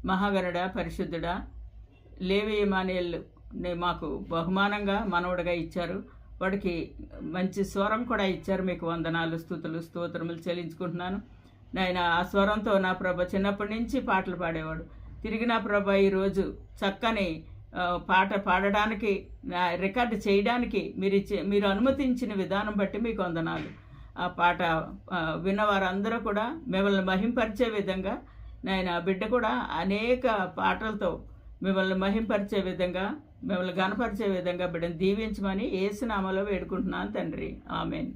మహాగరుడా, పరిశుద్ధుడా, లేవి ఇమానుయేల్ మాకు బహుమానంగా మనవడుగా ఇచ్చారు. వాడికి మంచి స్వరం కూడా ఇచ్చారు. మీకు వందనాలు, స్తుతులు, స్తోత్రములు చెల్లించుకుంటున్నాను నాయన. ఆ స్వరంతో నా ప్రభ చిన్నప్పటి నుంచి పాటలు పాడేవాడు. తిరిగి నా ప్రభ ఈరోజు చక్కని పాట పాడడానికి, రికార్డు చేయడానికి మీరు అనుమతించిన విధానం బట్టి మీకు వందనాలు. ఆ పాట విన్నవారందరూ కూడా మిమ్మల్ని మహింపరిచే విధంగా నాయన, బిడ్డ కూడా అనేక పాటలతో మిమ్మల్ని మహింపరిచే విధంగా, మిమ్మల్ని గణపరిచే విధంగా బిడ్డను దీవించమని యేసు నామములో వేడుకుంటున్నాను తండ్రి. ఆమేన్.